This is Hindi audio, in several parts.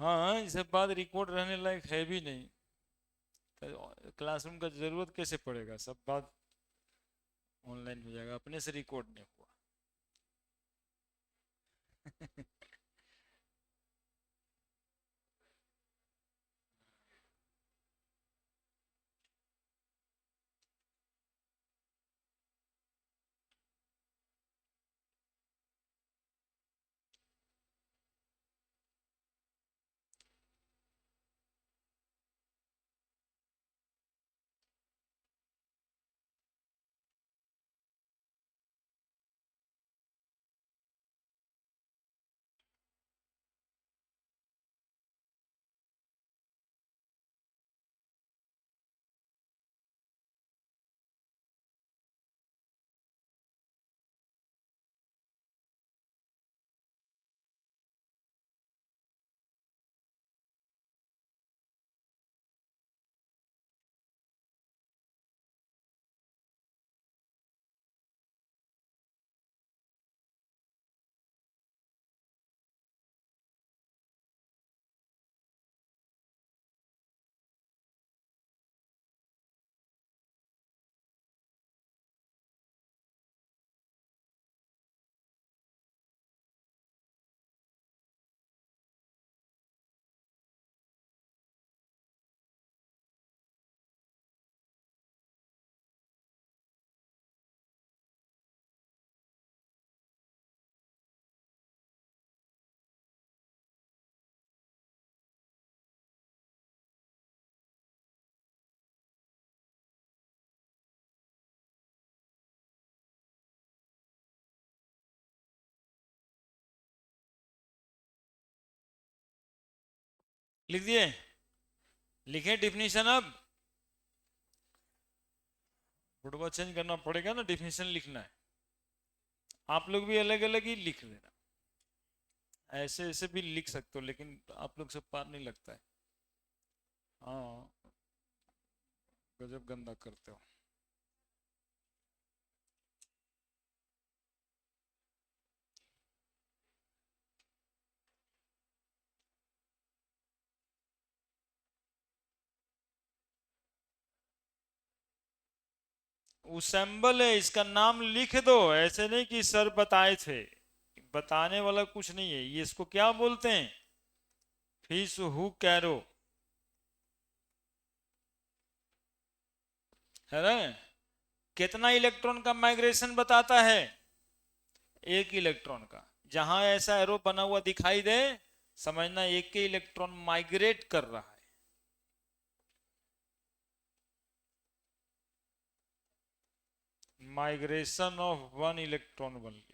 हाँ, ये सब बात रिकॉर्ड रहने लायक है भी नहीं, तो क्लासरूम का जरूरत कैसे पड़ेगा, सब बात ऑनलाइन हो जाएगा, अपने से रिकॉर्ड नहीं हुआ। लिख दिए? लिखे डिफिनीशन अब? फोटो चेंज करना पड़ेगा ना, डिफिनीशन लिखना है। आप लोग भी अलग अलग ही लिख लेना, ऐसे ऐसे भी लिख सकते हो, लेकिन आप लोग से पार नहीं लगता है। हाँ, गजब गंदा करते हो। उसेंबल है, इसका नाम लिख दो, ऐसे नहीं कि सर बताए थे, बताने वाला कुछ नहीं है ये। इसको क्या बोलते हैं? फिश हु कैरो, है ना? कितना इलेक्ट्रॉन का माइग्रेशन बताता है? एक इलेक्ट्रॉन का। जहां ऐसा एरो बना हुआ दिखाई दे, समझना एक के इलेक्ट्रॉन माइग्रेट कर रहा है। Migration of one electron only.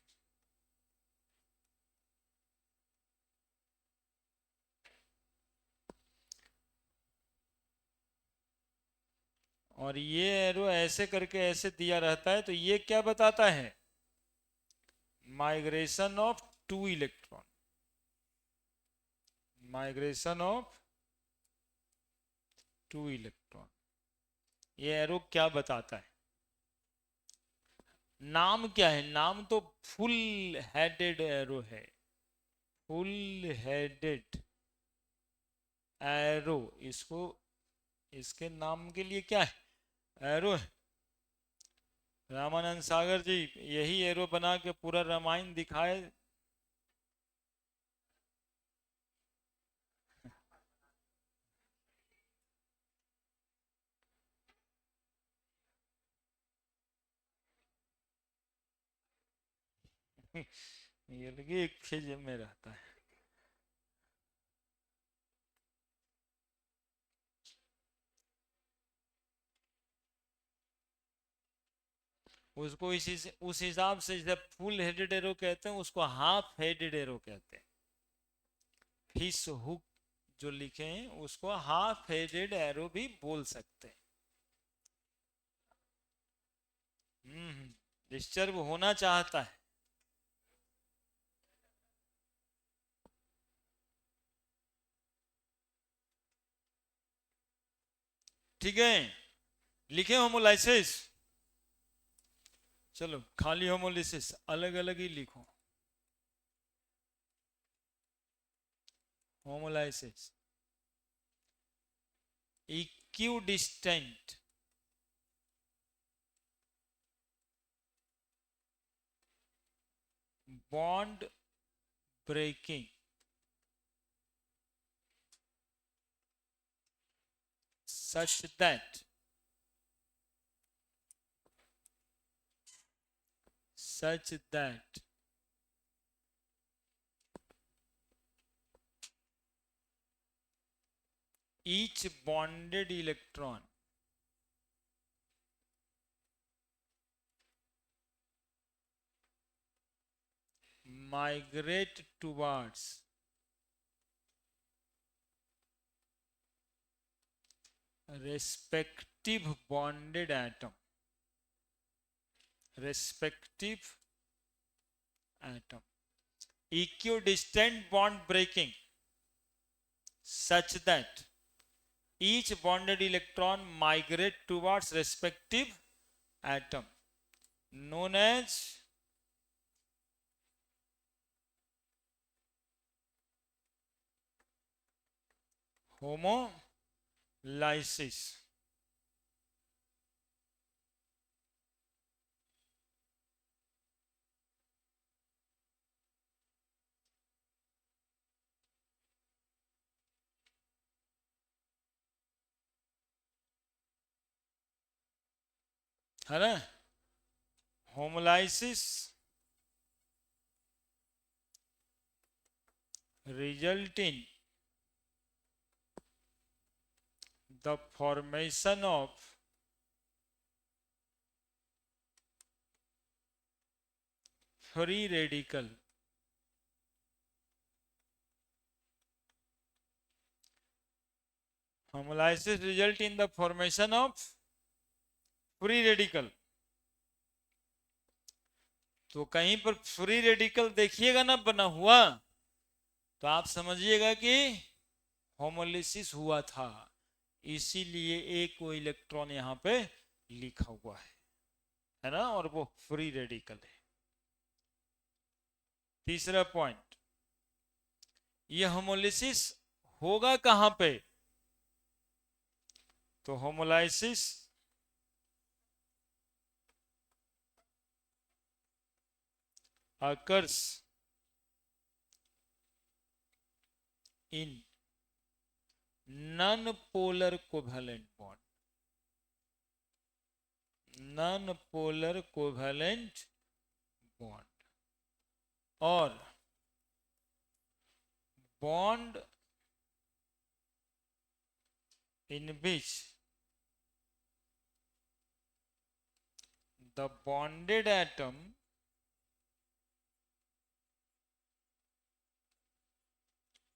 और ये एरो ऐसे करके ऐसे दिया रहता है, तो ये क्या बताता है? Migration of two electron. Migration of two electron, ये एरो क्या बताता है? नाम क्या है? नाम तो फुल हेडेड एरो है, फुल हेडेड एरो। इसको, इसके नाम के लिए क्या है? एरो है। रामानंद सागर जी यही एरो बना के पूरा रामायण दिखाए। ये लगे एक फेज में रहता है। उसको इसी से, उस हिसाब से जब फुल हेडेड एरो कहते हैं, उसको हाफ हेडेड एरो कहते हैं। फिश हुक जो लिखे हैं उसको हाफ हेडेड एरो भी बोल सकते हैं। डिस्टर्ब होना चाहता है। ठीक है, लिखे होमोलाइसिस। चलो खाली होमोलिसिस अलग अलग ही लिखो। Homolysis, equidistant bond breaking such that each bonded electron migrate towards respective bonded atom, equidistant bond breaking such that each bonded electron migrate towards respective atom, known as homolysis. है ना, homolysis result in the formation of free radical homolysis result in the formation of free radical. तो कहीं पर फ्री रेडिकल देखिएगा ना बना हुआ तो आप समझिएगा कि होमोलिसिस हुआ था, इसीलिए एक वो इलेक्ट्रॉन यहां पे लिखा हुआ है ना, और वो फ्री रेडिकल है. तीसरा पॉइंट, ये होमोलिसिस होगा कहां पे? तो homolysis occurs in non-polar covalent bond, non-polar covalent bond, और bond in which the bonded atom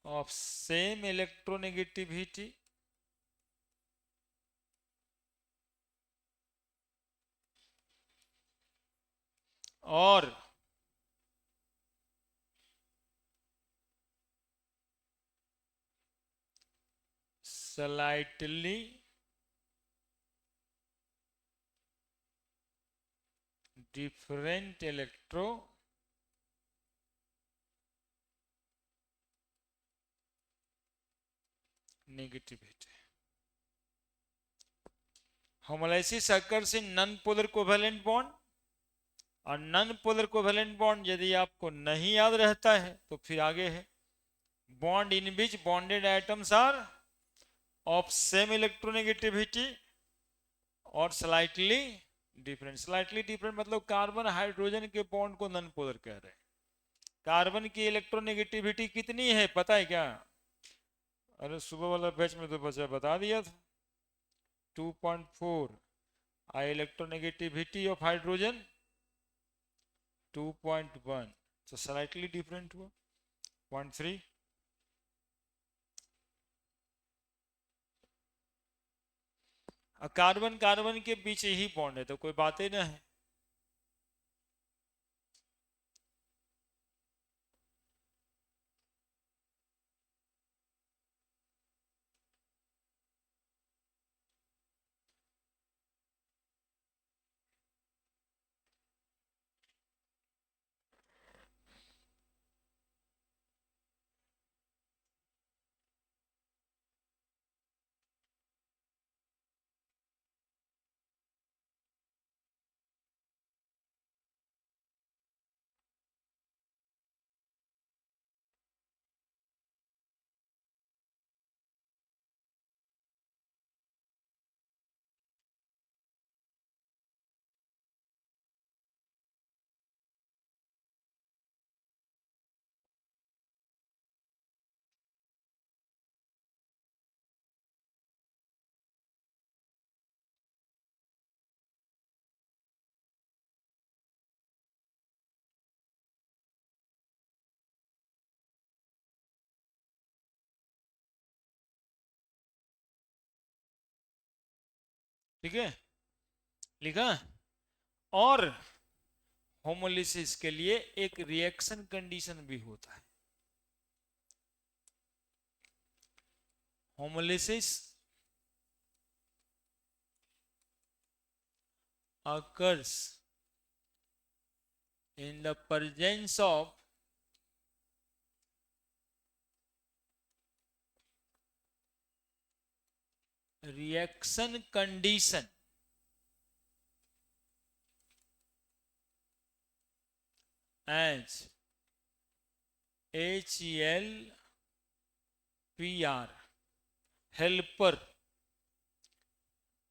of same electronegativity और slightly different electronegativity. Homolysis occurs in non-polar covalent bond, और नॉन पोलर कोवेलेंट बॉन्ड यदि आपको नहीं याद रहता है तो फिर आगे है, bond in which bonded atoms are of same electronegativity और स्लाइटली डिफरेंट. स्लाइटली डिफरेंट मतलब कार्बन हाइड्रोजन के बॉन्ड को नॉन पोलर कह रहे हैं. कार्बन की इलेक्ट्रोनेगेटिविटी कितनी है पता है क्या? अरे सुबह वाला बैच में तो बच्चा बता दिया था, 2.4. Electronegativity of hydrogen 2.1, so slightly different हुआ 0.3. कार्बन कार्बन के बीच ही बॉन्ड है तो कोई बात ही ना है. ठीक है, लिखा। और होमोलिसिस के लिए एक रिएक्शन कंडीशन भी होता है। Homolysis occurs in the presence of reaction condition as HLPR helper.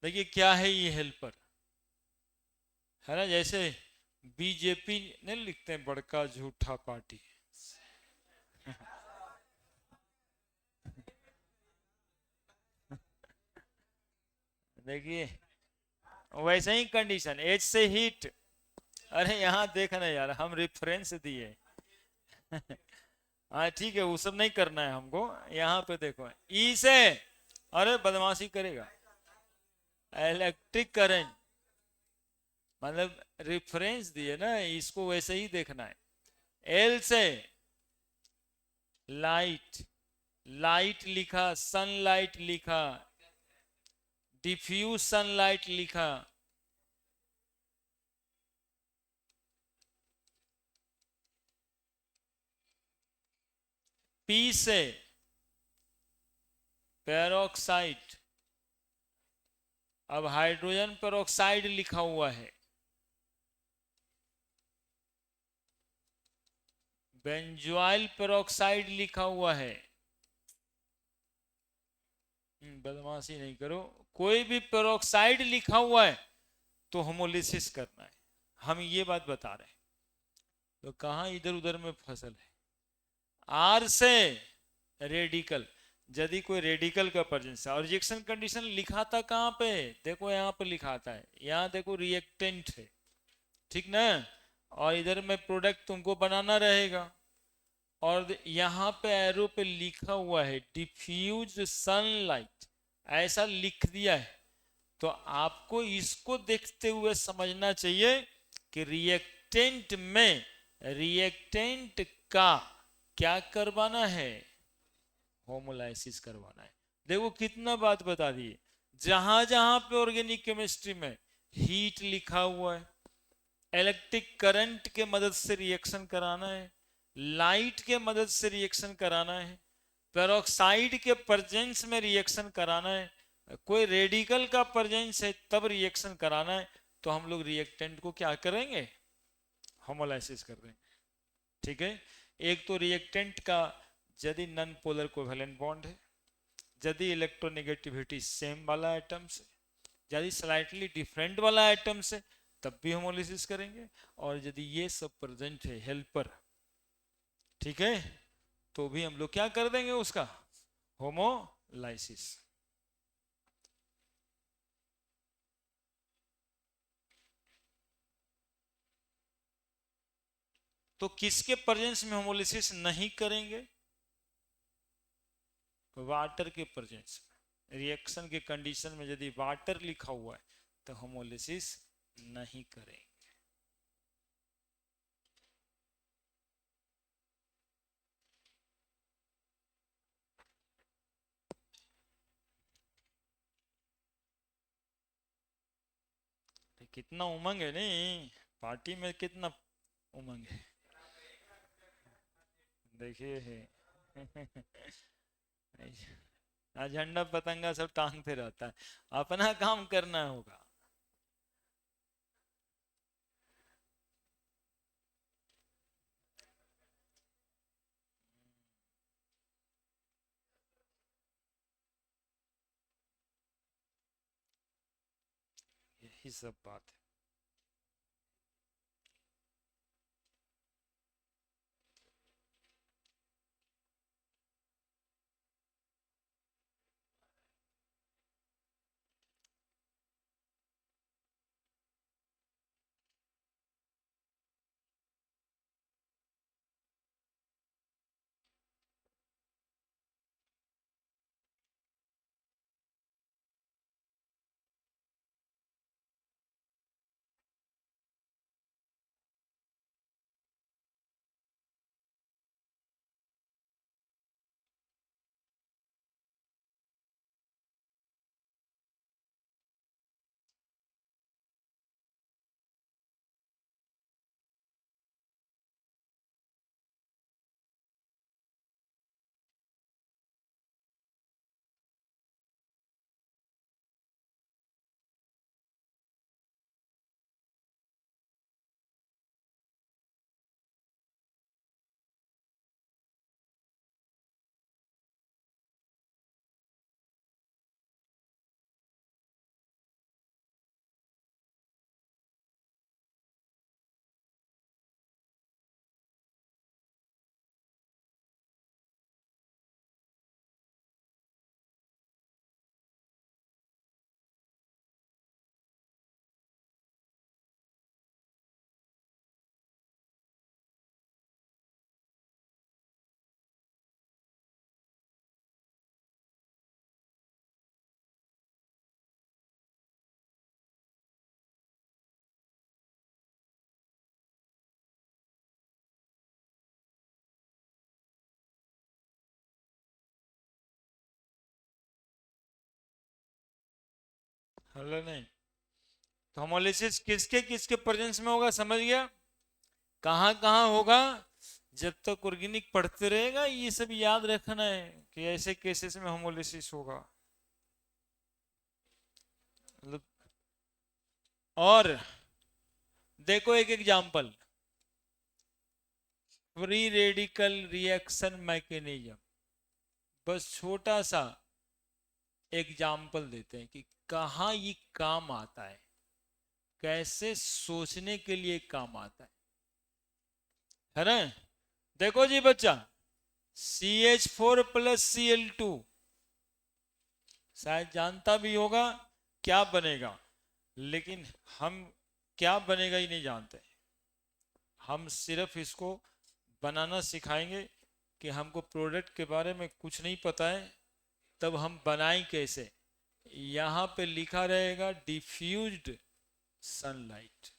देखिए क्या है ये हेल्पर, है ना, जैसे बीजेपी नहीं लिखते हैं बड़का झूठा पार्टी। देखिए वैसे ही कंडीशन, एच से हीट। अरे यहाँ देखना यार, हम रेफरेंस दिए। हाँ ठीक है, वो सब नहीं करना है हमको। यहाँ पे देखो ई से, अरे बदमाशी करेगा, इलेक्ट्रिक करंट, मतलब रेफरेंस दिए ना, इसको वैसे ही देखना है। एल से लाइट, लाइट लिखा, सनलाइट लिखा, डिफ्यूज सनलाइट लिखा। पी से पेरोक्साइड, अब हाइड्रोजन पेरोक्साइड लिखा हुआ है। बेंजोइल पेरोक्साइड लिखा हुआ है। बदमाशी नहीं करो, कोई भी पेरोक्साइड लिखा हुआ है तो होमोलिसिस करना है। हम ये बात बता रहे हैं, तो कहां इधर उधर में फसल है। आर से रेडिकल, यदि कोई रेडिकल का प्रेजेंस है, और रिएक्शन कंडीशन लिखा था कहां पे, देखो यहाँ पे लिखा था, यहाँ देखो रिएक्टेंट है, ठीक ना, और इधर में प्रोडक्ट तुमको बनाना रहेगा, और यहाँ पे एरो पे लिखा हुआ है डिफ्यूज सनलाइट, ऐसा लिख दिया है। तो आपको इसको देखते हुए समझना चाहिए कि रिएक्टेंट में रिएक्टेंट का क्या करवाना है, होमोलाइसिस करवाना है। देखो कितना बात बता दी, जहां जहां पे ऑर्गेनिक केमिस्ट्री में हीट लिखा हुआ है, इलेक्ट्रिक करंट के मदद से रिएक्शन कराना है, लाइट के मदद से रिएक्शन कराना है, पेरोक्साइड के प्रेजेंस में रिएक्शन कराना है, कोई रेडिकल का प्रेजेंस है तब रिएक्शन कराना है, तो हम लोग रिएक्टेंट को क्या करेंगे, होमोलाइसिस कर देंगे। ठीक है, एक तो रिएक्टेंट का यदि नन पोलर कोवेलेंट बॉन्ड है, यदि इलेक्ट्रोनेगेटिविटी सेम वाला आइटम से, यदि स्लाइटली डिफरेंट वाला आइटम से, तब भी होमोलिसिस करेंगे। और यदि ये सब प्रेजेंट है हेल्पर, ठीक है, तो भी हम लोग क्या कर देंगे उसका, होमोलाइसिस। तो किसके प्रेजेंस में होमोलिसिस नहीं करेंगे, वाटर के प्रेजेंस में। रिएक्शन के कंडीशन में यदि वाटर लिखा हुआ है तो होमोलिसिस नहीं करेंगे। कितना उमंग है, नहीं पार्टी में कितना उमंग है, देखिए है। झंडा पतंगा सब टांगते रहता है, अपना काम करना होगा। यही सब बात है। हेलो नहीं। तो होमोलिसिस किसके किसके प्रेजेंस में होगा, समझ गया? कहाँ कहाँ होगा? जब तक ऑर्गेनिक पढ़ते रहेगा ये सब याद रखना है कि ऐसे केसेस में होमोलिसिस होगा मतलब। और देखो एक example, free radical reaction mechanism, बस छोटा सा एग्जाम्पल देते हैं कि कहाँ ये काम आता है, कैसे सोचने के लिए काम आता है ना? देखो जी बच्चा, CH4 + Cl2 शायद जानता भी होगा क्या बनेगा, लेकिन हम क्या बनेगा ही नहीं जानते। हम सिर्फ इसको बनाना सिखाएंगे कि हमको प्रोडक्ट के बारे में कुछ नहीं पता है, तब हम बनाएं कैसे। यहां पे लिखा रहेगा डिफ्यूज्ड सनलाइट।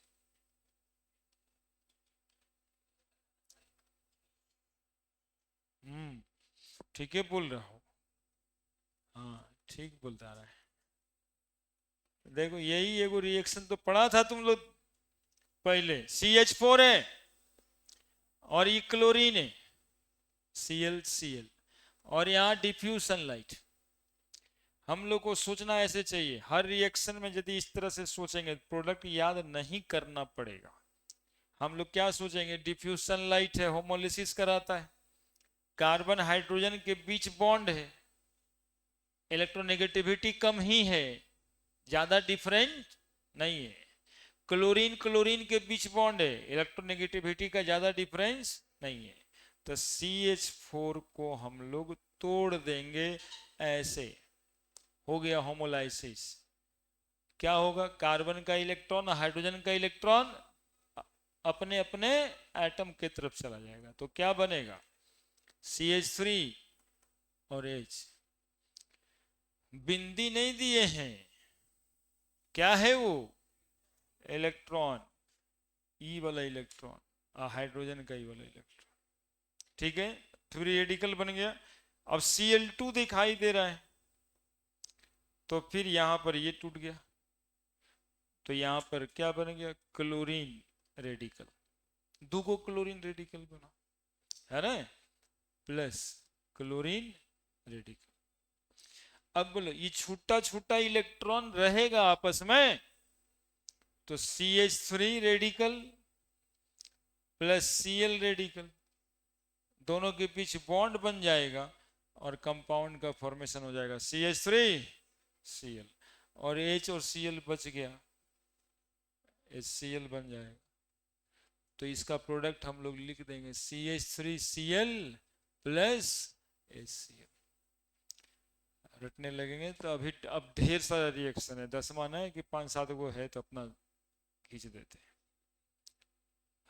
ठीक है बोल रहा हूँ। हाँ ठीक बोलता रहा है। देखो यही एगो रिएक्शन तो पढ़ा था तुम लोग पहले, CH4 है और ये क्लोरीन है, Cl और यहाँ डिफ्यूज सनलाइट। हम लोग को सोचना ऐसे चाहिए, हर रिएक्शन में यदि इस तरह से सोचेंगे प्रोडक्ट याद नहीं करना पड़ेगा। हम लोग क्या सोचेंगे, डिफ्यूज सनलाइट है, होमोलिसिस कराता है, कार्बन हाइड्रोजन के बीच बॉन्ड है, इलेक्ट्रोनेगेटिविटी कम ही है, ज्यादा डिफरेंट नहीं है। क्लोरीन क्लोरीन के बीच बॉन्ड है, इलेक्ट्रोनेगेटिविटी का ज्यादा डिफरेंस नहीं है। तो CH4 को हम लोग तोड़ देंगे ऐसे, हो गया होमोलाइसिस। क्या होगा, कार्बन का इलेक्ट्रॉन हाइड्रोजन का इलेक्ट्रॉन अपने अपने एटम के तरफ चला जाएगा, तो क्या बनेगा, CH3 और H। बिंदी नहीं दिए हैं, क्या है वो, इलेक्ट्रॉन, ई वाला इलेक्ट्रॉन, हाइड्रोजन का ई वाला इलेक्ट्रॉन। ठीक है, फ्री रेडिकल बन गया। अब Cl2 दिखाई दे रहा है, तो फिर यहां पर ये टूट गया, तो यहां पर क्या बन गया, क्लोरीन रेडिकल, दो क्लोरीन रेडिकल बना, है ना, प्लस क्लोरीन रेडिकल। अब बोलो ये छोटा छोटा इलेक्ट्रॉन रहेगा आपस में, तो CH3 radical plus Cl radical, दोनों के बीच बॉन्ड बन जाएगा और कंपाउंड का फॉर्मेशन हो जाएगा CH3 Cl, और H और Cl बच गया, HCl बन जाएगा। तो इसका प्रोडक्ट हम लोग लिख देंगे CH3Cl प्लस HCl। रटने लगेंगे तो अभी अब ढेर सारा रिएक्शन है, 10वां है कि 5-7 गो है, तो अपना खींच देते हैं।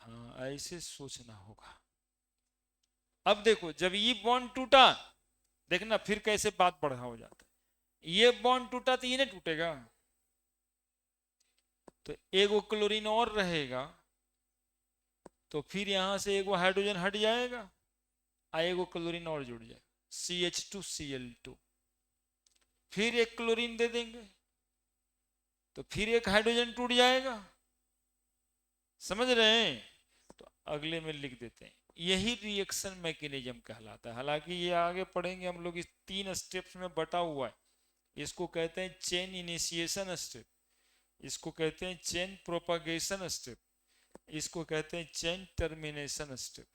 हाँ ऐसे सोचना होगा। अब देखो जब ये बॉन्ड टूटा, देखना फिर कैसे बात बढ़ा हो जाता है। ये बॉन्ड टूटा तो ये नहीं टूटेगा, तो एगो क्लोरीन और रहेगा, तो फिर यहां से एगो हाइड्रोजन हट जाएगा, एगो क्लोरीन और जुड़ जाएगा, CH2Cl2, फिर एक क्लोरीन दे देंगे, तो फिर एक हाइड्रोजन टूट जाएगा। समझ रहे हैं? तो अगले में लिख देते हैं, यही रिएक्शन मैकेनिज्म कहलाता है। हालांकि ये आगे पढ़ेंगे हम लोग, इस 3 स्टेप्स में बटा हुआ है। इसको कहते हैं चेन इनिशिएशन स्टेप, इसको कहते हैं चेन प्रोपागेशन स्टेप, इसको कहते हैं चेन टर्मिनेशन स्टेप,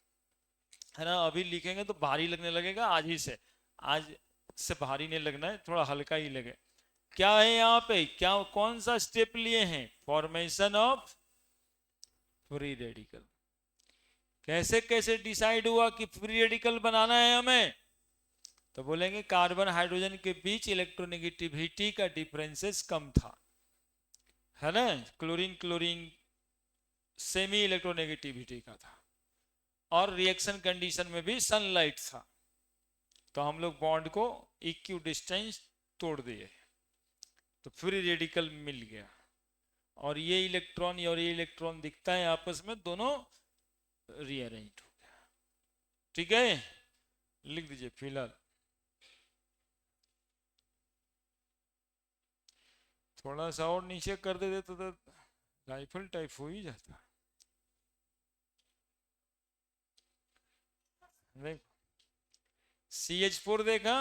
है ना। अभी लिखेंगे तो भारी लगने लगेगा, आज ही से, आज से भारी नहीं लगना है, थोड़ा हल्का ही लगे। क्या है यहाँ पे, क्या कौन सा स्टेप लिए हैं, फॉर्मेशन ऑफ फ्री रेडिकल। कैसे कैसे डिसाइड हुआ कि फ्री रेडिकल बनाना है हमें, तो बोलेंगे कार्बन हाइड्रोजन के बीच इलेक्ट्रोनेगेटिविटी का डिफरेंसेस कम था, है ना, क्लोरीन क्लोरीन सेमी इलेक्ट्रोनेगेटिविटी का था, और रिएक्शन कंडीशन में भी सनलाइट था, तो हम लोग बॉन्ड को इक्यू डिस्टेंस तोड़ दिए, तो फ्री रेडिकल मिल गया, और ये इलेक्ट्रॉन और ये इलेक्ट्रॉन दिखता है आपस में, दोनों रीअरेंज हो गया। ठीक है, लिख दीजिए फिलहाल। थोड़ा सा और नीचे कर देते तो राइफल टाइप हो ही जाता। देख, CH4 देखा,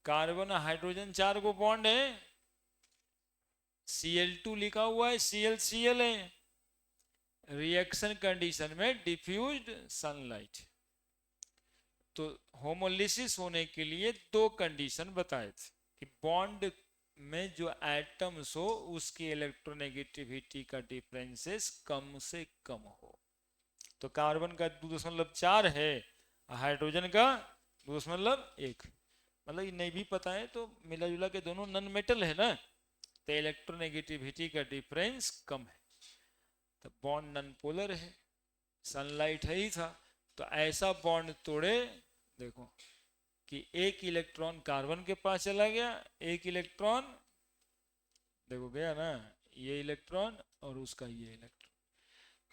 कार्बन हाइड्रोजन 4 को बॉन्ड है, Cl2 लिखा हुआ है, Cl है। रिएक्शन कंडीशन में डिफ्यूज्ड सनलाइट। तो होमोलिसिस होने के लिए दो कंडीशन बताए थे कि बॉन्ड में जो एटम्स हो उसकी इलेक्ट्रोनेगेटिविटी का डिफरेंसेस कम से कम हो। तो कार्बन का 2.4 है, हाइड्रोजन का 2.1। मतलब ये नहीं भी पता है तो मिला जुला के दोनों नॉन मेटल है ना, तो इलेक्ट्रोनेगेटिविटी का डिफरेंस कम है, तो बॉन्ड नॉन पोलर है, सनलाइट है ही था। तो ऐसा बॉन्ड तोड़े, देखो कि एक इलेक्ट्रॉन कार्बन के पास चला गया, एक इलेक्ट्रॉन देखो गया ना, ये इलेक्ट्रॉन और उसका ये इलेक्ट्रॉन।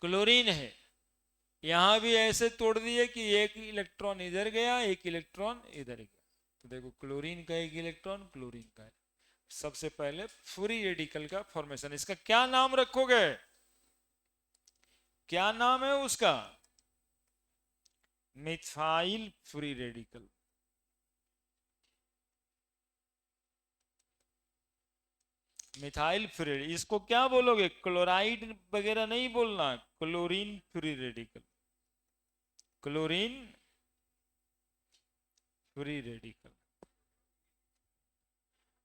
क्लोरीन है, यहां भी ऐसे तोड़ दिए कि एक इलेक्ट्रॉन इधर गया, एक इलेक्ट्रॉन इधर गया। तो देखो क्लोरीन का एक इलेक्ट्रॉन, क्लोरीन का है। सबसे पहले फ्री रेडिकल का फॉर्मेशन, इसका क्या नाम रखोगे, क्या नाम है उसका, methyl free radical. Methyl free, इसको क्या बोलोगे, क्लोराइड वगैरह नहीं बोलना, chlorine free radical, chlorine free radical.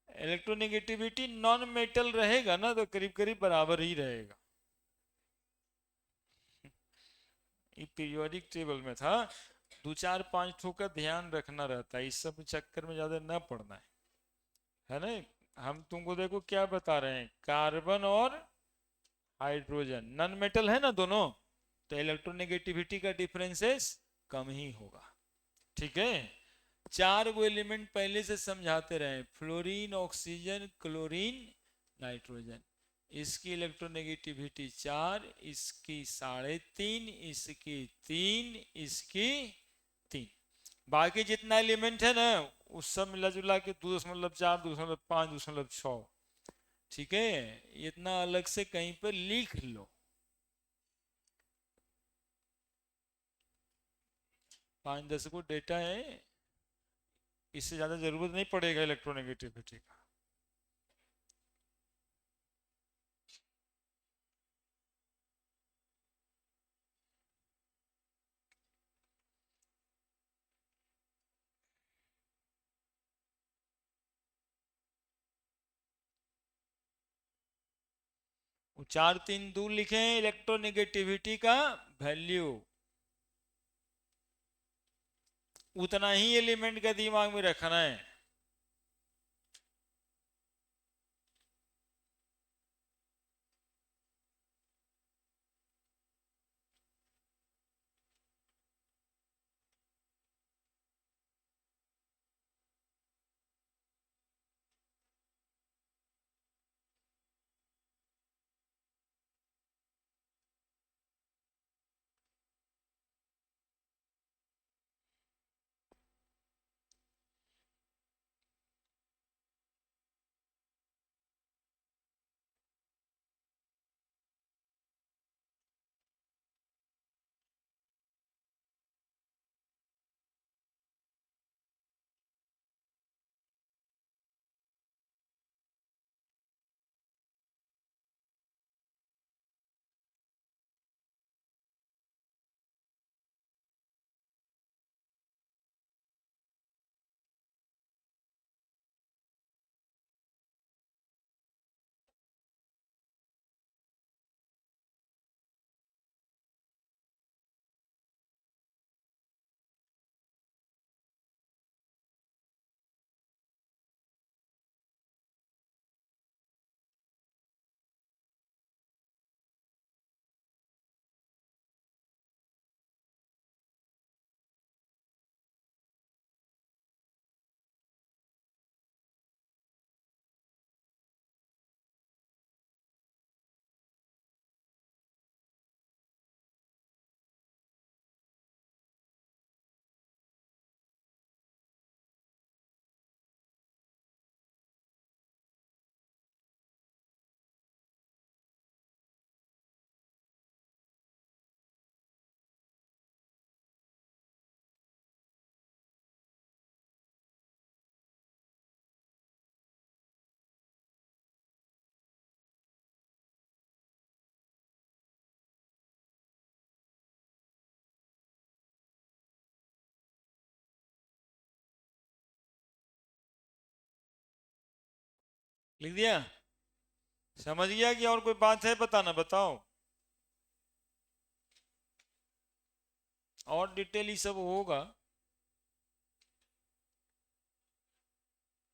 Electronegativity non metal रहेगा ना तो करीब करीब बराबर ही रहेगा। ये पीरियोडिक टेबल में था, दो चार पांच ठो का ध्यान रखना रहता है, इस सब चक्कर में ज्यादा न पड़ना है ना। हम तुमको देखो क्या बता रहे हैं, कार्बन और हाइड्रोजन नॉन मेटल है ना दोनों, तो इलेक्ट्रोनेगेटिविटी का डिफरेंसेस कम ही होगा। ठीक है, चार वो एलिमेंट पहले से समझाते रहे, फ्लोरीन, ऑक्सीजन, क्लोरीन, नाइट्रोजन। इसकी इलेक्ट्रोनेगेटिविटी 4, इसकी 3.5, इसकी 3, इसकी 3। बाकी जितना एलिमेंट है ना उस सब मिला जुला के 2.4, 2.5, 2.6। ठीक है, इतना अलग से कहीं पर लिख लो। 5-10 को डेटा है, इससे ज्यादा जरूरत नहीं पड़ेगा इलेक्ट्रोनेगेटिविटी का। वो 4-3-2 लिखे इलेक्ट्रोनेगेटिविटी का वैल्यू, उतना ही एलिमेंट का दिमाग में रखना है। लिख दिया? समझ गया कि और कोई बात है बताना, बताओ। और डिटेल ही सब होगा।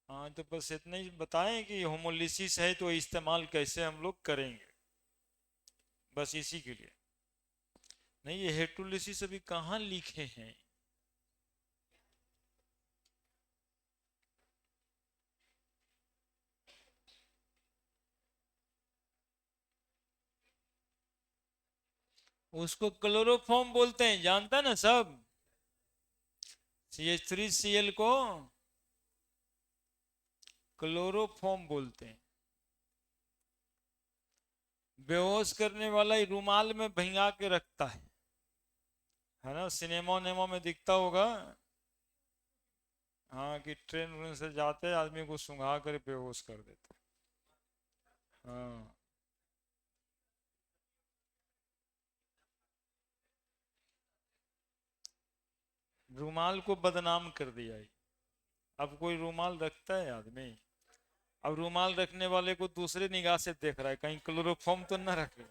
हाँ तो बस इतना ही बताएं कि होमोलिसिस है तो इस्तेमाल कैसे हम लोग करेंगे, बस इसी के लिए। नहीं, ये हेट्रोलिसिस अभी कहाँ लिखे हैं? उसको क्लोरोफॉर्म बोलते हैं, जानता ना सब। CH3Cl को क्लोरोफॉर्म बोलते हैं। बेहोश करने वाला ही रुमाल में भिंगा के रखता है ना, सिनेमा नेमा में दिखता होगा। हाँ, कि ट्रेन व्रेन से जाते आदमी को सुंघा कर बेहोश कर देते। हाँ, रुमाल को बदनाम कर दिया है। अब कोई रुमाल रखता है आदमी? अब रुमाल रखने वाले को दूसरे निगाह से देख रहा है, कहीं क्लोरोफॉर्म तो न रखे।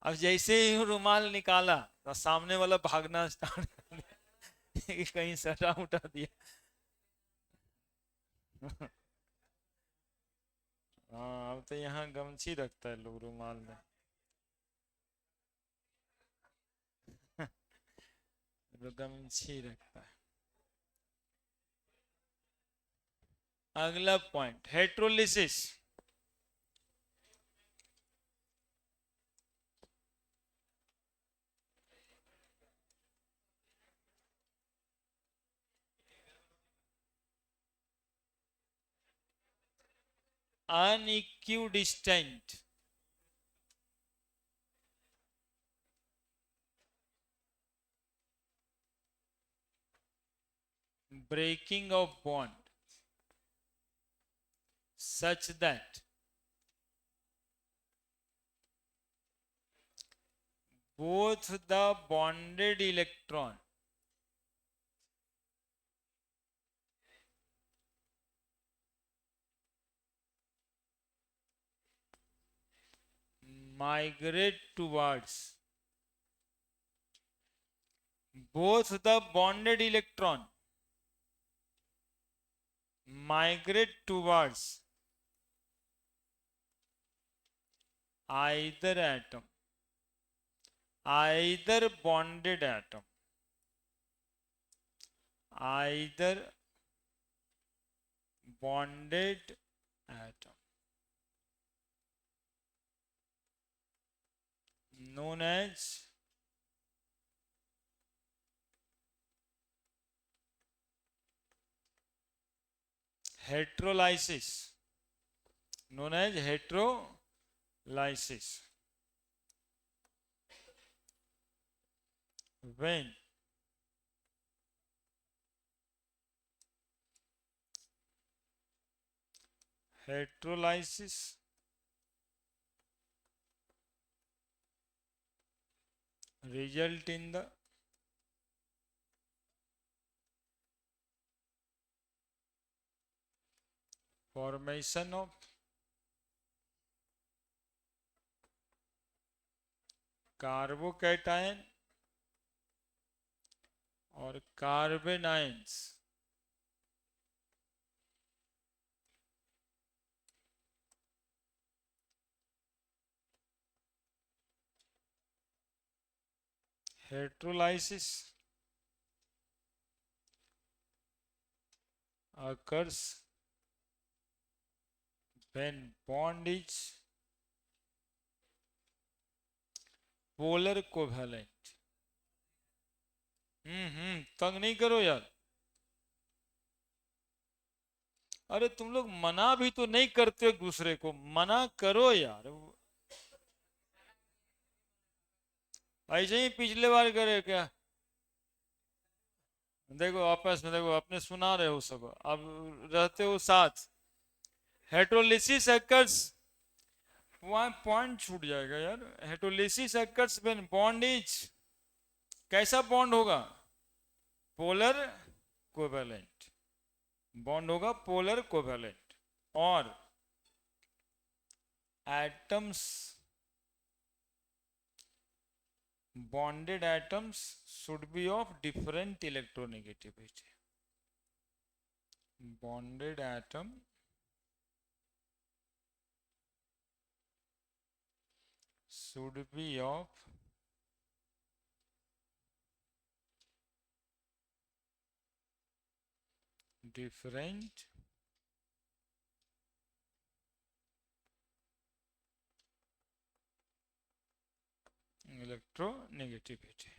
अब जैसे ही रुमाल निकाला तो सामने वाला भागना स्टार्ट कर दिया कि कहीं सटा उठा दिया। हाँ, अब तो यहाँ गमछी रखता है लोग रुमाल में। तो गमछी रखता है। अगला point, हेट्रोलिसिस। अनइक्विडिस्टेंट breaking of bond such that both the bonded electron migrate towards both the bonded electron migrate towards either atom, either bonded atom, either bonded atom known as heterolysis, known as heterolysis. When heterolysis result in the formation of carbocation और carbon ions, heterolysis occurs when bond is polar covalent। तंग नहीं करो यार। अरे तुम लोग मना भी तो नहीं करते हो दूसरे को, मना करो यार। ऐसे ही पिछले बार करे क्या? देखो आपस में, देखो अपने सुना रहे हो सब, अब रहते हो साथ। हेट्रोलिसिस occurs, वहां पॉइंट छूट जाएगा यार। हेट्रोलिसिस occurs when bond is, कैसा बॉन्ड होगा? Polar covalent. बॉन्ड होगा पोलर कोवेलेंट। और atoms, bonded atoms should be of different electronegativity. Bonded atom should be of different electronegativity.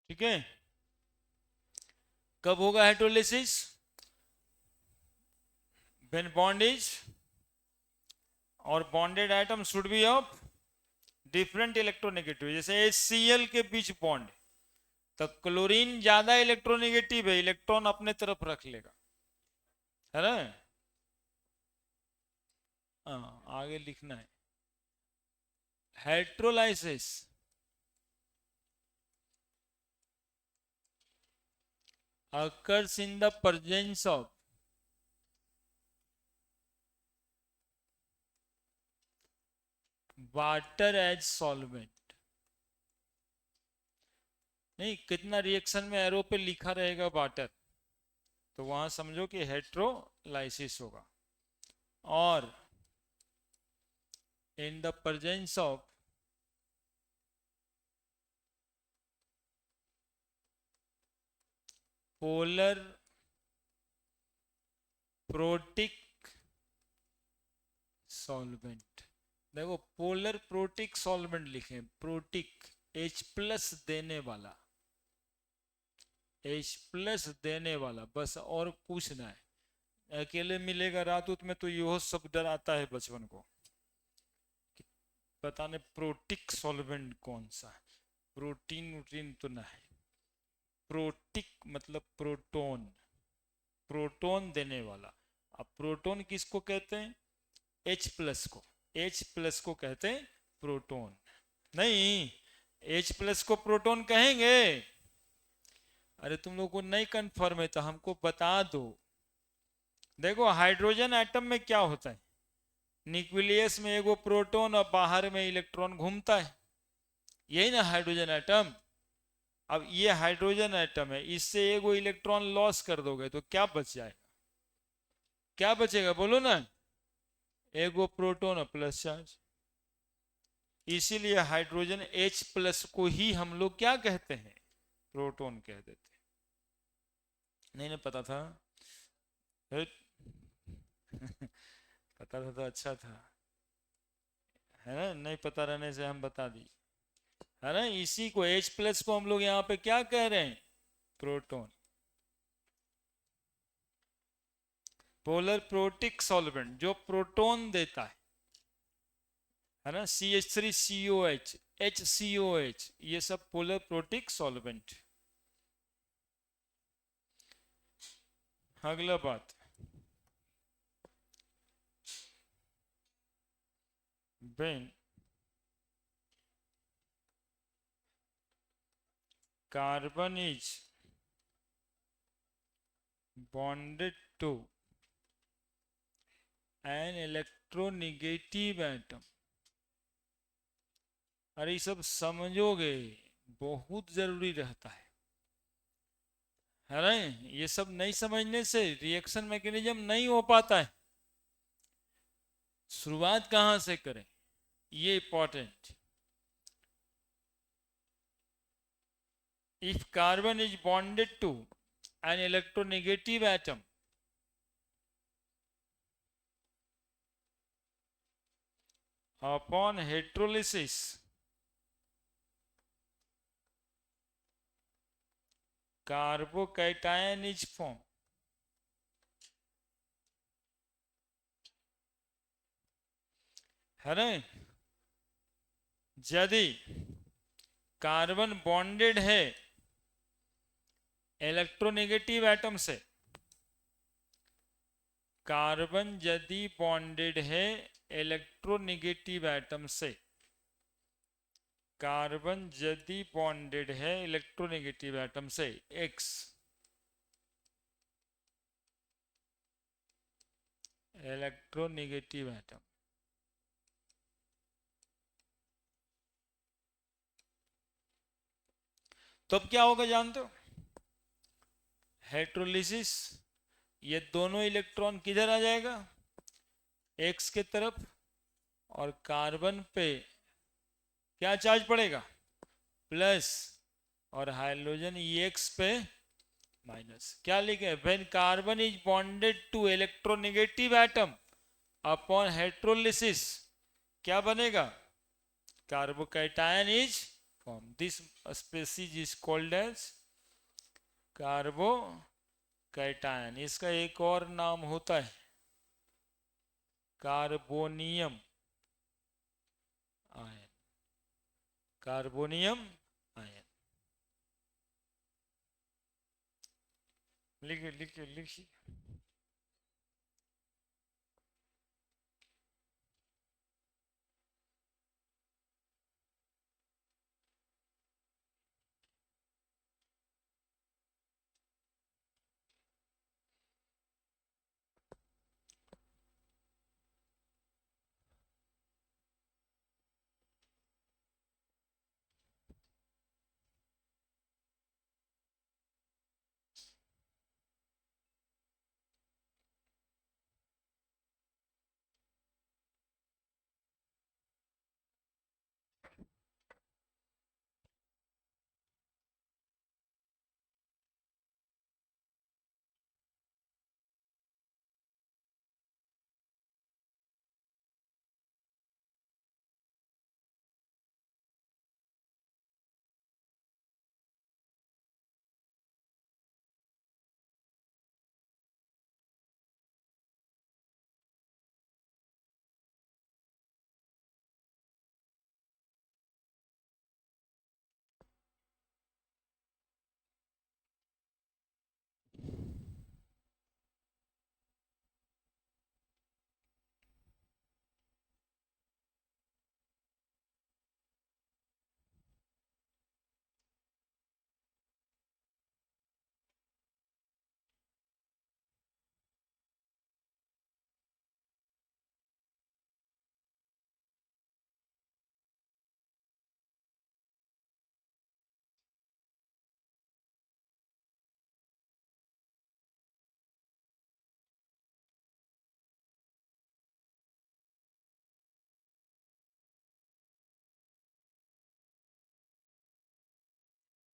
ठीक है। कब होगा हाइड्रोलिसिस? व्हेन बॉन्ड इज, और bonded item should be of different electronegative. जैसे HCl के बीच बॉन्ड, तो क्लोरीन ज्यादा इलेक्ट्रोनेगेटिव है, इलेक्ट्रॉन अपने तरफ रख लेगा, है ना। हाँ, आगे लिखना है। Hydrolysis occurs in the presence of water as solvent. नहीं, कितना रिएक्शन में एरो पे लिखा रहेगा वाटर, तो वहां समझो कि हेट्रोलाइसिस होगा। और in the presence of polar protic solvent. देखो, पोलर प्रोटिक सॉल्वेंट लिखे, प्रोटिक H+ देने वाला, H+ देने वाला, बस और कुछ ना है। अकेले मिलेगा रात में तो यह सब डर आता है बचपन को, बताने प्रोटिक सॉल्वेंट कौन सा है, प्रोटीन वोटीन तो ना है। प्रोटिक मतलब प्रोटोन, प्रोटोन देने वाला। अब प्रोटोन किसको कहते हैं? H+ को, H+ को कहते हैं प्रोटोन। नहीं, H+ को प्रोटोन कहेंगे? अरे तुम लोग को नहीं कंफर्म है तो हमको बता दो। देखो, हाइड्रोजन एटम में क्या होता है, न्यूक्लियस में एगो प्रोटॉन और बाहर में इलेक्ट्रॉन घूमता है, यही ना हाइड्रोजन एटम। अब ये हाइड्रोजन एटम है, इससे एगो इलेक्ट्रॉन लॉस कर दोगे तो क्या बच जाएगा? क्या बचेगा बोलो ना? एगो प्रोटॉन और प्लस चार्ज। इसीलिए हाइड्रोजन H+ को ही हम लोग क्या कहते हैं, प्रोटॉन कह देते हैं। नहीं नहीं पता था। पता था तो अच्छा था, है ना, नहीं पता रहने से हम बता दी, है ना। इसी को H+ को हम लोग यहाँ पे क्या कह रहे हैं, प्रोटॉन। पोलर प्रोटिक सॉल्वेंट जो प्रोटॉन देता है ना, CH3COH, HCOH, ये सब पोलर प्रोटिक सॉल्वेंट। अगला बात, when carbon is bonded to an electronegative atom, अरे ये सब समझोगे, बहुत जरूरी रहता है ना। ये सब नहीं समझने से रिएक्शन मैकेनिज्म नहीं हो पाता है। शुरुआत कहां से करें, ये important. If carbon is bonded to an electronegative atom, upon heterolysis carbocation is formed, है ना। यदि कार्बन बॉन्डेड है इलेक्ट्रोनेगेटिव एटम से, कार्बन यदि बॉन्डेड है इलेक्ट्रोनेगेटिव एटम से, कार्बन यदि बॉन्डेड है इलेक्ट्रोनेगेटिव एटम से, X इलेक्ट्रोनेगेटिव एटम, तो अब क्या होगा जानते हो, हेट्रोलिसिस, ये दोनों इलेक्ट्रॉन किधर आ जाएगा, X के तरफ, और कार्बन पे क्या चार्ज पड़ेगा, प्लस, और हाइड्रोजन EX पे माइनस। क्या लिखे, when carbon is bonded to electronegative atom upon heterolysis, क्या बनेगा, carbocation is form. This species is called as carbocation. इसका एक और नाम होता है कार्बोनियम आयन, कार्बोनियम आयन। लिखिए लिखिए लिखिए।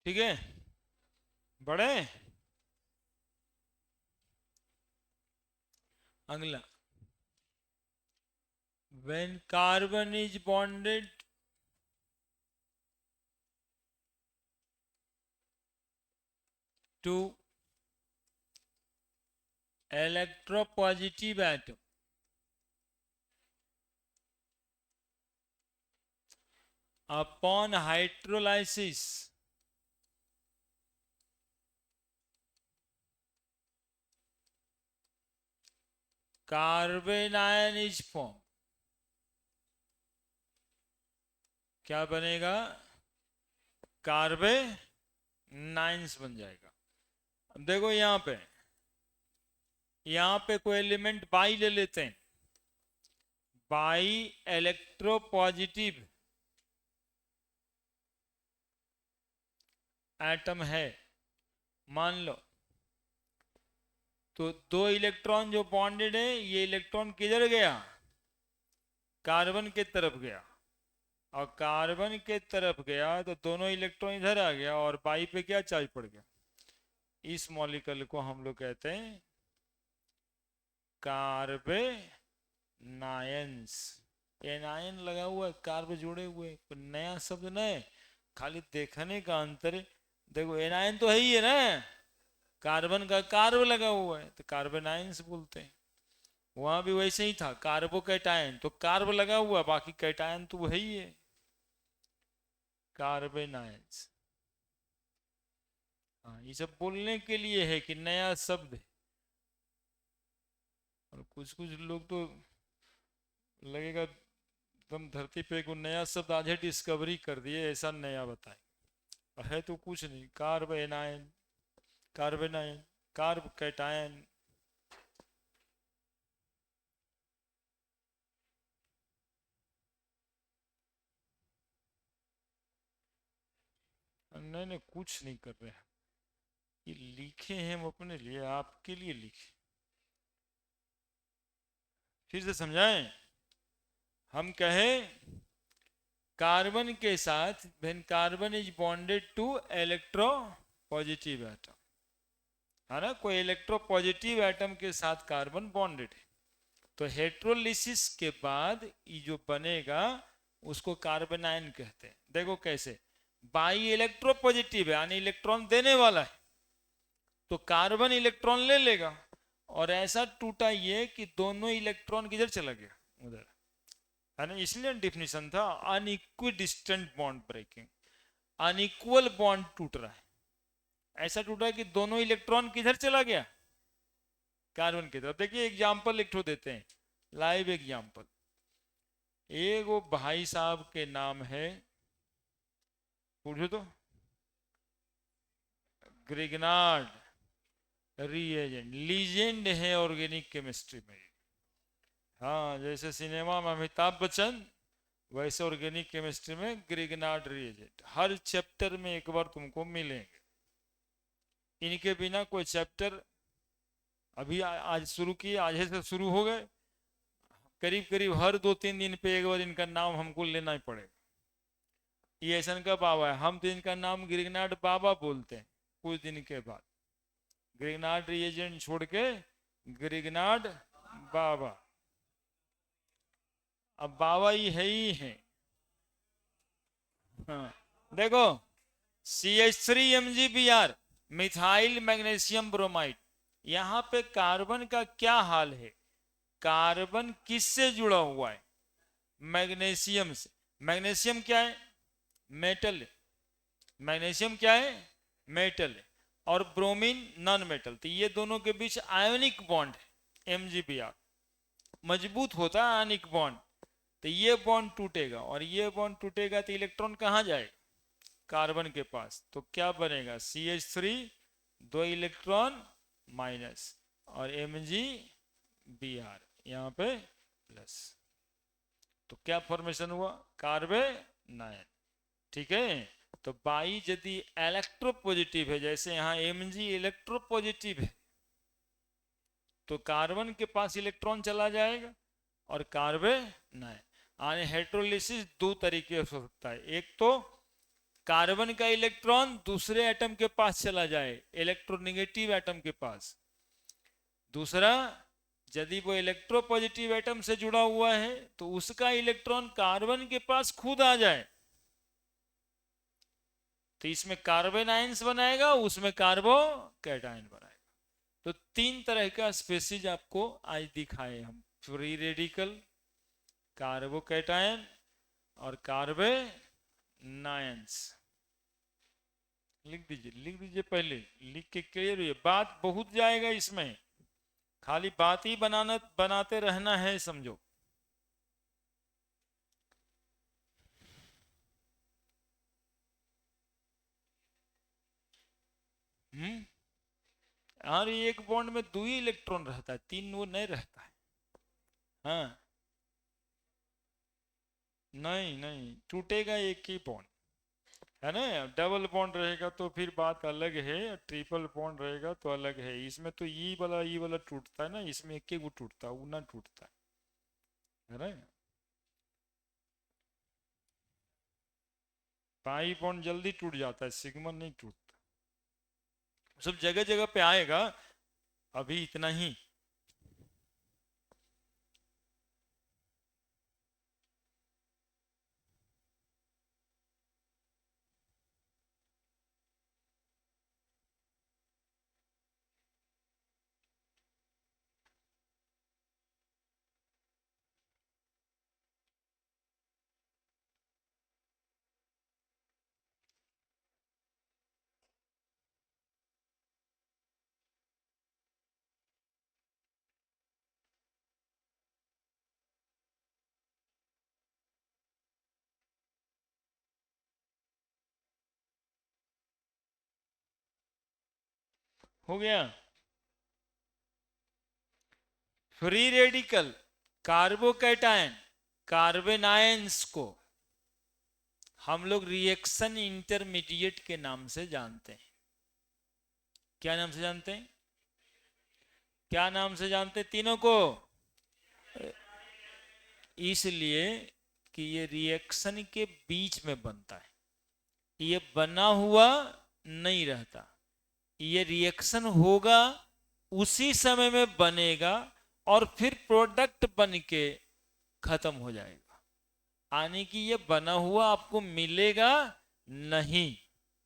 ठीक है, बड़े। अगला, when carbon is bonded to electropositive atom, upon hydrolysis, carbon ion is formed. क्या बनेगा? कार्बेनाइंस बन जाएगा। अब देखो यहां पे कोई एलिमेंट बाई ले लेते हैं, बाई इलेक्ट्रोपॉजिटिव एटम है मान लो, तो दो इलेक्ट्रॉन जो बॉन्डेड है, ये इलेक्ट्रॉन किधर गया? कार्बन के तरफ गया, और कार्बन के तरफ गया तो दोनों इलेक्ट्रॉन इधर आ गया, और बाई पे क्या चार्ज पड़ गया? इस मॉलिक्यूल को हम लोग कहते हैं कार्बेनायंस। एनायन लगा हुआ है, कार्ब जुड़े हुए, कोई नया शब्द नहीं, खाली देखने का अंतर है। देखो एनायन तो है ही है ना, कार्बन का कार्ब लगा हुआ है तो कार्बेनायंस बोलते हैं। वहां भी वैसे ही था, कार्बोकैटायन, तो कार्ब लगा हुआ, बाकी कैटायन तो वही है, कार्बेनायंस। हाँ, ये सब बोलने के लिए है कि नया शब्द है। और कुछ कुछ लोग तो लगेगा एकदम धरती पे को नया शब्द आज डिस्कवरी कर दिए, ऐसा नया बताए। है तो कुछ नहीं, कार्ब एनायन, कार्बेनायन, कार्ब कैटायन। नहीं नहीं, कुछ नहीं कर रहे हैं, ये लिखे हैं हम अपने लिए, आपके लिए लिखे। फिर से समझाएं, हम कहें कार्बन के साथ when carbon is bonded to electropositive atom, है ना, कोई इलेक्ट्रो पॉजिटिव एटम के साथ कार्बन बॉन्डेड है, तो हेट्रोलिसिस के बाद ये जो बनेगा उसको कार्बेनाइन कहते हैं। देखो कैसे, बाई इलेक्ट्रो पॉजिटिव है यानी इलेक्ट्रॉन देने वाला है, तो कार्बन इलेक्ट्रॉन ले लेगा, और ऐसा टूटा ये कि दोनों इलेक्ट्रॉन किधर चला गया? उधर, है ना। इसलिए डिफिनेशन था अनइक्विडिस्टेंट बॉन्ड ब्रेकिंग, अनइक्वल बॉन्ड टूट रहा है, ऐसा टूटा कि दोनों इलेक्ट्रॉन किधर चला गया? कार्बन की तरफ। देखिए एग्जाम्पल एक ठो देते हैं, लाइव एग्जाम्पल। एक वो भाई साहब के नाम है, पूछो तो, ग्रिगनार्ड रिएजेंट, लीजेंड है ऑर्गेनिक केमिस्ट्री में। हाँ, जैसे सिनेमा में अमिताभ बच्चन, वैसे ऑर्गेनिक केमिस्ट्री में ग्रिगनार्ड रिएजेंट हर चैप्टर में एक बार तुमको मिलेंगे। इनके बिना कोई चैप्टर अभी आज शुरू किए, आज से शुरू हो गए, करीब करीब हर 2-3 दिन पे एक बार इनका नाम हमको लेना ही पड़ेगा। ये ऐसा का बाबा है, हम तो इनका नाम ग्रिगनार्ड बाबा बोलते हैं, कुछ दिन के बाद ग्रिगनार्ड रिएजेंट छोड़ के ग्रिगनार्ड बाबा। अब बाबा ही है। हाँ, देखो CH3MgBr, मिथाइल मैग्नीशियम ब्रोमाइड, यहां पे कार्बन का क्या हाल है? कार्बन किससे जुड़ा हुआ है? मैग्नीशियम से। मैग्नीशियम क्या है? मेटल है। मैग्नीशियम क्या है? मेटल है। और ब्रोमीन नॉन मेटल, तो ये दोनों के बीच आयोनिक बॉन्ड है MgBr, मजबूत होता है आयनिक बॉन्ड। तो ये बॉन्ड टूटेगा, और ये बॉन्ड टूटेगा तो इलेक्ट्रॉन कहां जाएगा? कार्बन के पास। तो क्या बनेगा? CH3, 2 इलेक्ट्रॉन माइनस, और MgBr यहाँ पे प्लस। तो क्या फॉर्मेशन हुआ? कार्बेनाइन। ठीक है, तो बाई यदि इलेक्ट्रोपॉजिटिव है, जैसे यहाँ Mg इलेक्ट्रोपॉजिटिव है, तो कार्बन के पास इलेक्ट्रॉन चला जाएगा, और कार्बेनाइन। हेट्रोलिसिस दो तरीके से हो सकता है, एक तो कार्बन का इलेक्ट्रॉन दूसरे एटम के पास चला जाए, इलेक्ट्रोनेगेटिव एटम के पास। दूसरा, यदि वो इलेक्ट्रोपॉजिटिव एटम से जुड़ा हुआ है तो उसका इलेक्ट्रॉन कार्बन के पास खुद आ जाए, तो इसमें कार्बन आयंस बनाएगा, उसमें कार्बो कैटायन बनाएगा। तो तीन तरह का स्पेसीज आपको आज दिखाए हम, फ्री रेडिकल, कार्बोकैटायन और कार्बेनायंस। लिख दीजिए, लिख दीजिए, पहले लिख के क्लियर हुई। बात बहुत जाएगा इसमें, खाली बात ही बनाते रहना है, समझो। और एक बॉन्ड में दो ही इलेक्ट्रॉन रहता है, तीन वो नहीं रहता है। हाँ, नहीं नहीं टूटेगा एक ही बॉन्ड, है ना। डबल बॉन्ड रहेगा तो फिर बात अलग है, ट्रिपल बॉन्ड रहेगा तो अलग है। इसमें तो ई वाला टूटता है ना, इसमें एक एक वो टूटता है, वो ना टूटता है ना। पाई बॉन्ड जल्दी टूट जाता है, सिग्मा नहीं टूटता। सब जगह जगह पे आएगा, अभी इतना ही। हो गया। फ्री रेडिकल, कार्बोकैटायन, कार्बेनायंस को हम लोग रिएक्शन इंटरमीडिएट के नाम से जानते हैं। क्या नाम से जानते हैं? क्या नाम से जानते हैं तीनों को? इसलिए कि ये रिएक्शन के बीच में बनता है, ये बना हुआ नहीं रहता। ये रिएक्शन होगा, उसी समय में बनेगा और फिर प्रोडक्ट बन के खत्म हो जाएगा। यानी कि ये बना हुआ आपको मिलेगा नहीं।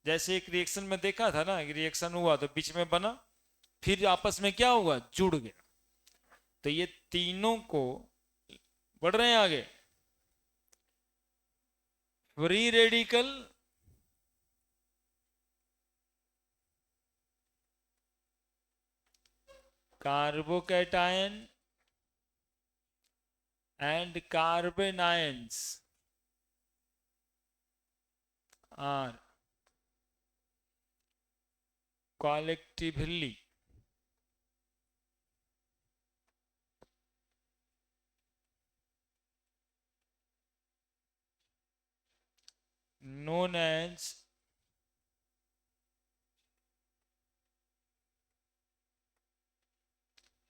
जैसे एक रिएक्शन में देखा था ना, रिएक्शन हुआ तो बीच में बना, फिर आपस में क्या हुआ, जुड़ गया। तो ये तीनों को बढ़ रहे हैं आगे। Free radical, carbocation and carbon ions are collectively known as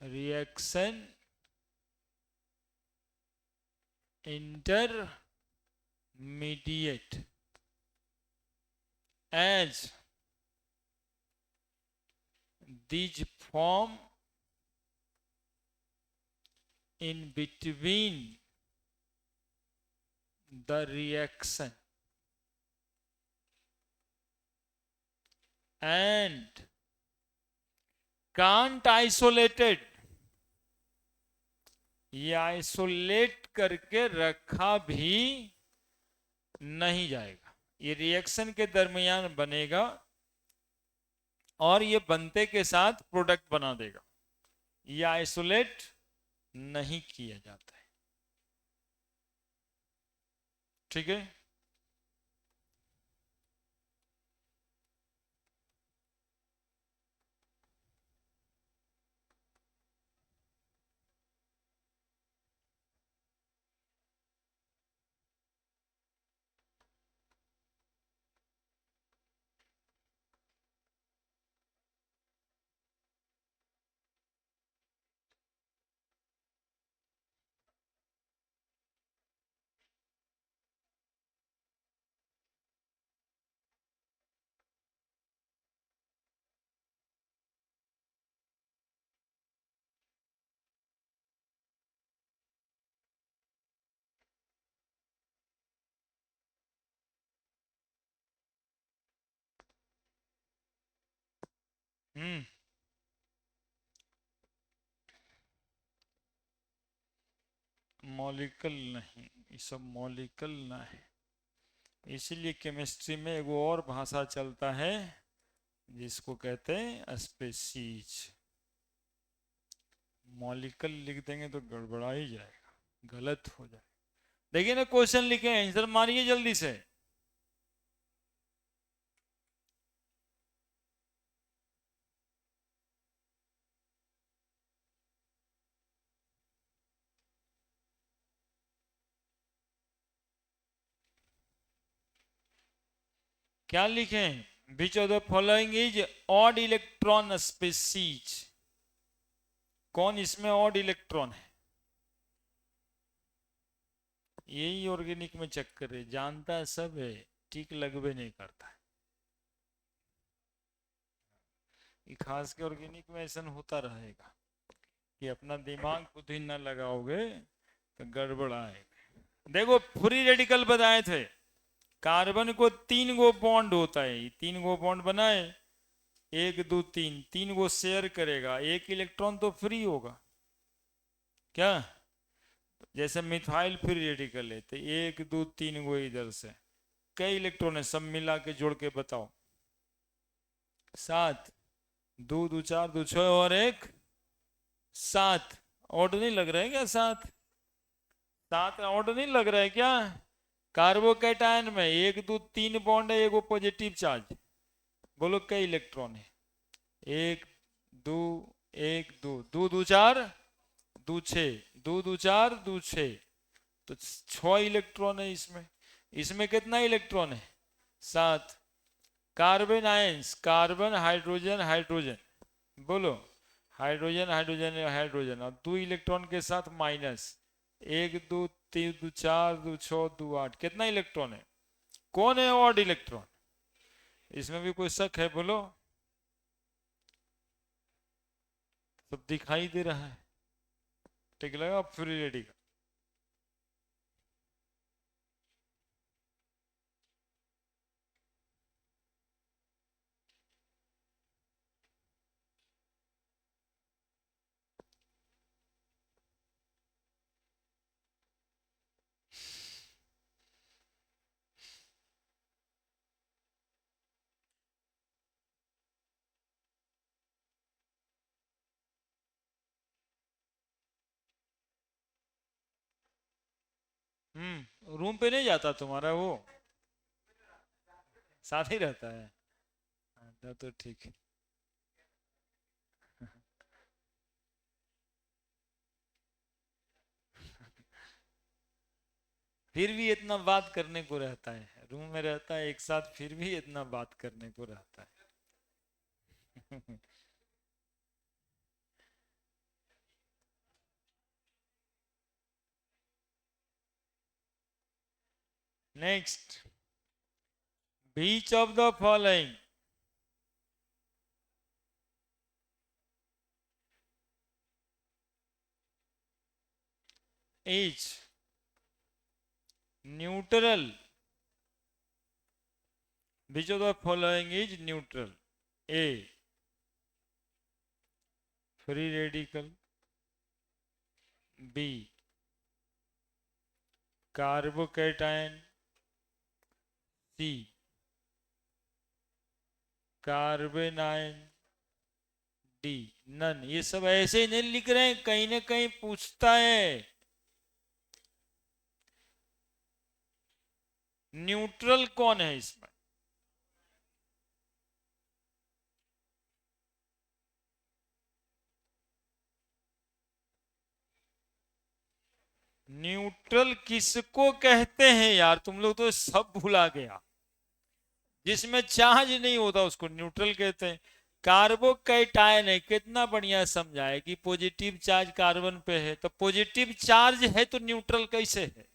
reaction intermediate, as these form in between the reaction and can't isolated, ये आइसोलेट करके रखा भी नहीं जाएगा। ये रिएक्शन के दरमियान बनेगा और ये बनते के साथ प्रोडक्ट बना देगा। ये आइसोलेट नहीं किया जाता है। ठीक है। हम्म मॉलिक्यूल नहीं, ये सब मॉलिक्यूल ना है। इसीलिए केमिस्ट्री में एक और भाषा चलता है जिसको कहते हैं स्पेसीज। मॉलिक्यूल लिख देंगे तो गड़बड़ा ही जाएगा, गलत हो जाएगा। देखिए ना, क्वेश्चन लिखे, आंसर मारिए जल्दी से। क्या लिखें? Which of the following is odd electron species? कौन इसमें ऑड इलेक्ट्रॉन है? यही ऑर्गेनिक में चक्कर है, जानता है सब है, ठीक लगवे नहीं करता है। ये खास के ऑर्गेनिक में ऐसा होता रहेगा कि अपना दिमाग खुद ही न लगाओगे तो गड़बड़ आएगा। देखो फ्री रेडिकल बताए थे, कार्बन को 3 गो बॉन्ड होता है, 3 गो बॉन्ड बनाए, 1 2 3, 3 गो शेयर करेगा, 1 इलेक्ट्रॉन तो फ्री होगा क्या? जैसे मिथाइल फ्री रेडिकल है तो 1 2 3 गो इधर से, कई इलेक्ट्रॉन है सब मिला के जोड़ के बताओ? 7, 2 2 4 2 6 और 1 7। ऑड नहीं लग रहा है क्या? 7 7 ऑड नहीं लग रहा है क्या? कार्बोकैटायन में 1 2 3 बॉन्ड है, एगो पॉजिटिव चार्ज, बोलो कई इलेक्ट्रॉन है? 1 2 1 2 2 2 4 2 6, 2 2 4 2 6, तो 6 इलेक्ट्रॉन है इसमें। इसमें कितना इलेक्ट्रॉन है? 7। Carbon ions, carbon hydrogen hydrogen, बोलो हाइड्रोजन हाइड्रोजन हाइड्रोजन, और 2 इलेक्ट्रॉन के साथ माइनस, 1 2 3 2 4 2 6 2 8, कितना इलेक्ट्रॉन है? कौन है ऑड इलेक्ट्रॉन? इसमें भी कोई शक है? बोलो। सब दिखाई दे रहा है, ठीक लगा? फ्री रेडी का रूम पे नहीं जाता तुम्हारा वो? साथ ही रहता है? हाँ, तो ठीक है। फिर भी इतना बात करने को रहता है, रूम में रहता है एक साथ, फिर भी इतना बात करने को रहता है। Next, which of the following is neutral? Which of the following is neutral? A free radical, B carbocation, C carbanion, D none. ये सब ऐसे ही नहीं लिख रहे हैं, कहीं ना कहीं पूछता है। न्यूट्रल कौन है इसमें? न्यूट्रल किसको कहते हैं यार? तुम लोग तो सब भुला गया। जिसमें चार्ज नहीं होता उसको न्यूट्रल कहते हैं। कार्बोकैटायन है, कितना बढ़िया समझा है कि पॉजिटिव चार्ज कार्बन पे है, तो पॉजिटिव चार्ज है तो न्यूट्रल कैसे है?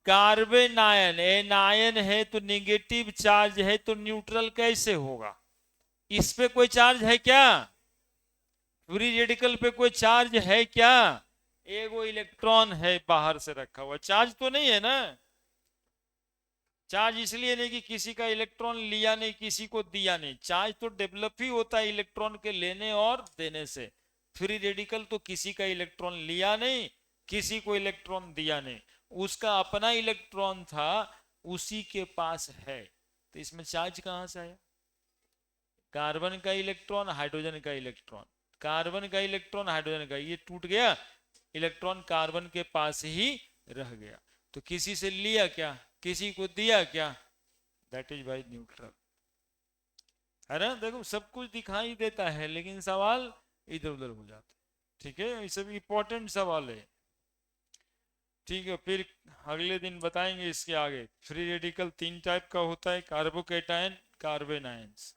कार्बन आयन एनायन है तो निगेटिव चार्ज है, तो न्यूट्रल कैसे होगा? इस पे कोई चार्ज है क्या? फ्री रेडिकल पे कोई चार्ज है क्या? एगो इलेक्ट्रॉन है बाहर से रखा हुआ, चार्ज तो नहीं है ना। चार्ज इसलिए नहीं कि किसी का इलेक्ट्रॉन लिया नहीं, किसी को दिया नहीं। चार्ज तो डेवलप ही होता है इलेक्ट्रॉन के लेने और देने से। फ्री रेडिकल तो किसी का इलेक्ट्रॉन लिया नहीं, किसी को इलेक्ट्रॉन दिया नहीं, उसका अपना इलेक्ट्रॉन था, उसी के पास है। तो इसमें चार्ज कहां से आया? कार्बन का इलेक्ट्रॉन, हाइड्रोजन का इलेक्ट्रॉन, कार्बन का इलेक्ट्रॉन, हाइड्रोजन का, ये टूट गया, इलेक्ट्रॉन कार्बन के पास ही रह गया। तो किसी से लिया क्या, किसी को दिया क्या? That is by neutral. है ना? देखो सब कुछ दिखाई देता है लेकिन सवाल इधर उधर हो जाता है। ठीक है, ये सब इंपॉर्टेंट सवाल है। ठीक है, फिर अगले दिन बताएंगे इसके आगे। फ्री रेडिकल 3 टाइप का होता है, कार्बोकेटायन, कार्बेन आयंस।